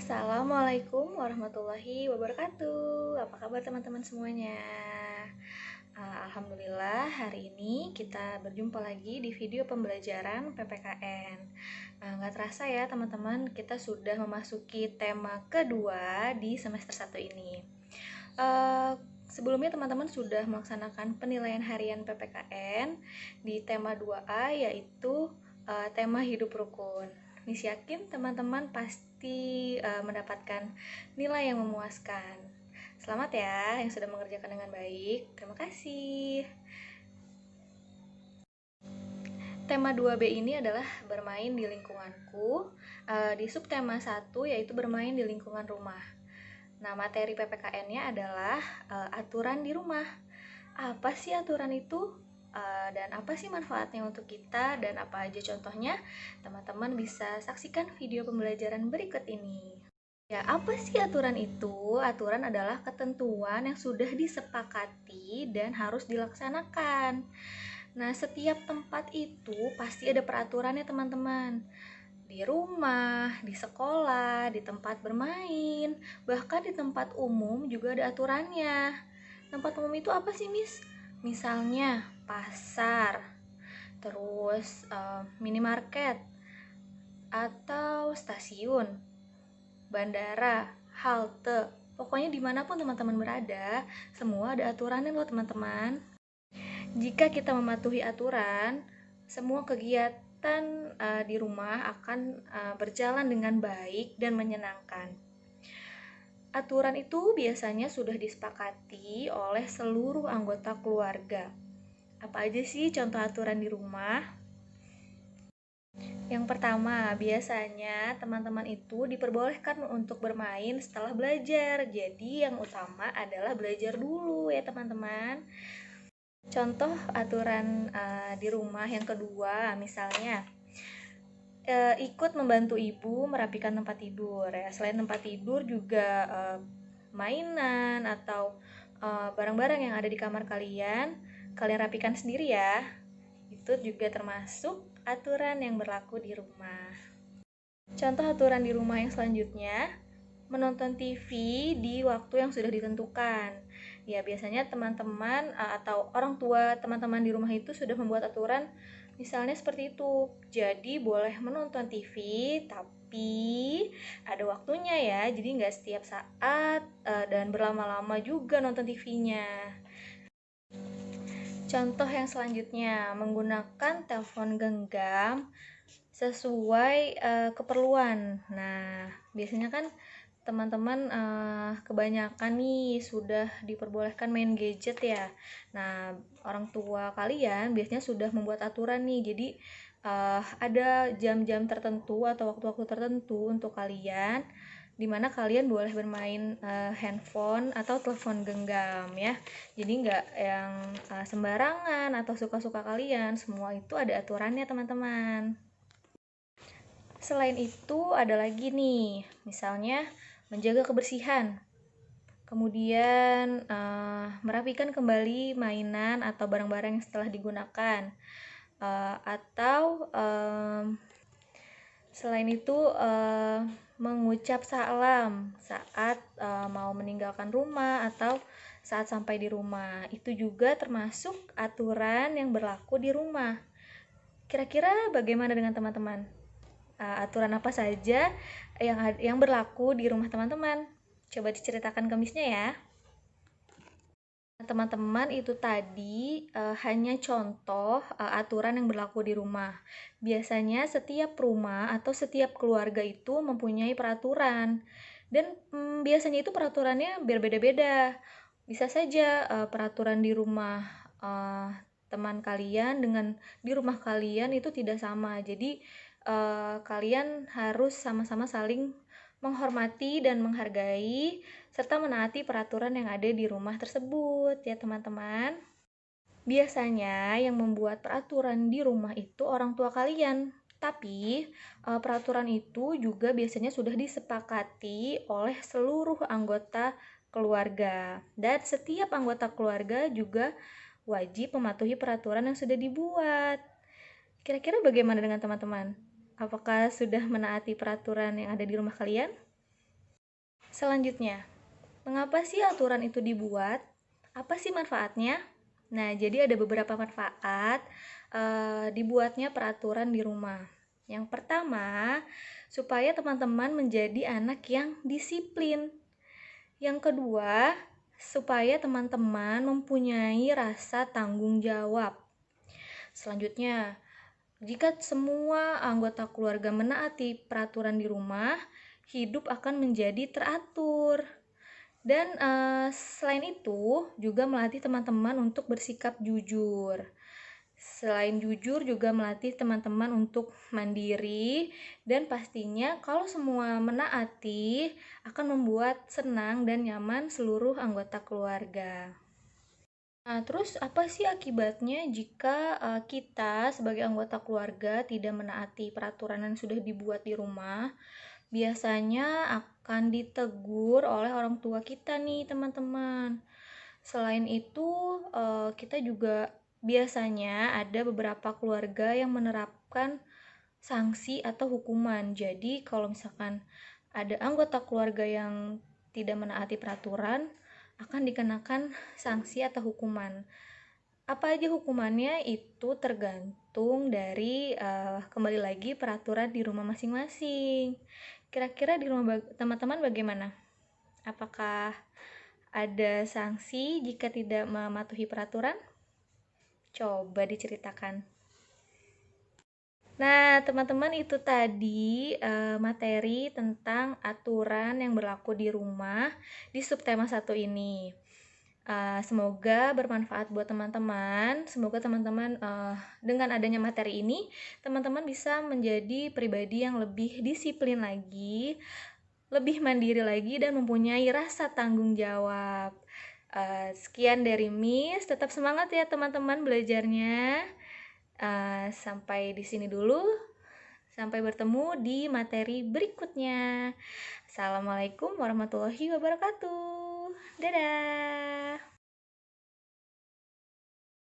Assalamualaikum warahmatullahi wabarakatuh. Apa kabar teman-teman semuanya? Alhamdulillah hari ini kita berjumpa lagi di video pembelajaran PPKN. Nggak terasa ya teman-teman, kita sudah memasuki tema kedua di semester 1 ini. Sebelumnya teman-teman sudah melaksanakan penilaian harian PPKN di tema 2A yaitu tema hidup rukun. Miss yakin teman-teman pasti mendapatkan nilai yang memuaskan. Selamat ya yang sudah mengerjakan dengan baik. Terima kasih. Tema 2B ini adalah bermain di lingkunganku. Di subtema 1 yaitu bermain di lingkungan rumah. Nah, materi PPKN-nya adalah aturan di rumah. Apa sih aturan itu? Dan apa sih manfaatnya untuk kita dan apa aja contohnya? Teman-teman bisa saksikan video pembelajaran berikut ini. Ya, apa sih aturan itu? Aturan adalah ketentuan yang sudah disepakati dan harus dilaksanakan. Nah, setiap tempat itu pasti ada peraturannya, teman-teman. Di rumah, di sekolah, di tempat bermain, bahkan di tempat umum juga ada aturannya. Tempat umum itu apa sih, Miss? Misalnya pasar, terus minimarket, atau stasiun, bandara, halte. Pokoknya dimanapun teman-teman berada, semua ada aturannya loh teman-teman. Jika kita mematuhi aturan, semua kegiatan di rumah akan berjalan dengan baik dan menyenangkan. Aturan itu biasanya sudah disepakati oleh seluruh anggota keluarga. Apa aja sih contoh aturan di rumah? Yang pertama, biasanya teman-teman itu diperbolehkan untuk bermain setelah belajar. Jadi yang utama adalah belajar dulu ya teman-teman. Contoh aturan di rumah yang kedua, misalnya ikut membantu ibu merapikan tempat tidur ya. Selain tempat tidur juga mainan atau barang-barang yang ada di kamar kalian rapikan sendiri ya. Itu juga termasuk aturan yang berlaku di rumah. Contoh aturan di rumah yang selanjutnya, menonton TV di waktu yang sudah ditentukan. Ya, biasanya teman-teman atau orang tua teman-teman di rumah itu sudah membuat aturan misalnya seperti itu. Jadi boleh menonton TV, tapi ada waktunya ya. Jadi nggak setiap saat dan berlama-lama juga nonton TV-nya. Contoh yang selanjutnya, menggunakan telepon genggam sesuai keperluan. Nah, biasanya kan teman-teman kebanyakan nih sudah diperbolehkan main gadget ya. Nah, orang tua kalian biasanya sudah membuat aturan nih. Jadi ada jam-jam tertentu atau waktu-waktu tertentu untuk kalian di mana kalian boleh bermain handphone atau telepon genggam ya. Jadi nggak yang sembarangan atau suka-suka kalian. Semua itu ada aturannya teman-teman. Selain itu ada lagi nih, misalnya menjaga kebersihan, kemudian merapikan kembali mainan atau barang-barang yang setelah digunakan, atau selain itu mengucap salam saat mau meninggalkan rumah atau saat sampai di rumah. Itu juga termasuk aturan yang berlaku di rumah. Kira-kira bagaimana dengan teman-teman? Aturan apa saja yang berlaku di rumah teman-teman? Coba diceritakan ke Miss-nya ya. Teman-teman, itu tadi hanya contoh aturan yang berlaku di rumah. Biasanya setiap rumah atau setiap keluarga itu mempunyai peraturan. Dan biasanya itu peraturannya berbeda-beda. Bisa saja peraturan di rumah teman kalian dengan di rumah kalian itu tidak sama. Jadi kalian harus sama-sama saling menghormati dan menghargai serta menaati peraturan yang ada di rumah tersebut ya teman-teman. Biasanya yang membuat peraturan di rumah itu orang tua kalian, tapi peraturan itu juga biasanya sudah disepakati oleh seluruh anggota keluarga dan setiap anggota keluarga juga wajib mematuhi peraturan yang sudah dibuat. Kira-kira bagaimana dengan teman-teman? Apakah sudah menaati peraturan yang ada di rumah kalian? Selanjutnya, mengapa sih aturan itu dibuat? Apa sih manfaatnya? Nah, jadi ada beberapa manfaat dibuatnya peraturan di rumah. Yang pertama, supaya teman-teman menjadi anak yang disiplin. Yang kedua, supaya teman-teman mempunyai rasa tanggung jawab. Selanjutnya, jika semua anggota keluarga menaati peraturan di rumah, hidup akan menjadi teratur. Dan selain itu juga melatih teman-teman untuk bersikap jujur. Selain jujur juga melatih teman-teman untuk mandiri, dan pastinya kalau semua menaati akan membuat senang dan nyaman seluruh anggota keluarga. Nah, terus apa sih akibatnya jika kita sebagai anggota keluarga tidak menaati peraturan yang sudah dibuat di rumah? Biasanya akan ditegur oleh orang tua kita nih, teman-teman. Selain itu, kita juga biasanya ada beberapa keluarga yang menerapkan sanksi atau hukuman. Jadi, kalau misalkan ada anggota keluarga yang tidak menaati peraturan, akan dikenakan sanksi atau hukuman. Apa aja hukumannya itu tergantung dari kembali lagi peraturan di rumah masing-masing. Kira-kira di rumah teman-teman bagaimana? Apakah ada sanksi jika tidak mematuhi peraturan? Coba diceritakan. Nah, teman-teman, itu tadi materi tentang aturan yang berlaku di rumah di subtema 1 ini. Semoga bermanfaat buat teman-teman. Semoga teman-teman dengan adanya materi ini, teman-teman bisa menjadi pribadi yang lebih disiplin lagi, lebih mandiri lagi, dan mempunyai rasa tanggung jawab. Sekian dari Miss. Tetap semangat ya teman-teman belajarnya. Sampai di sini dulu. Sampai bertemu di materi berikutnya. Assalamualaikum warahmatullahi wabarakatuh. Dadah.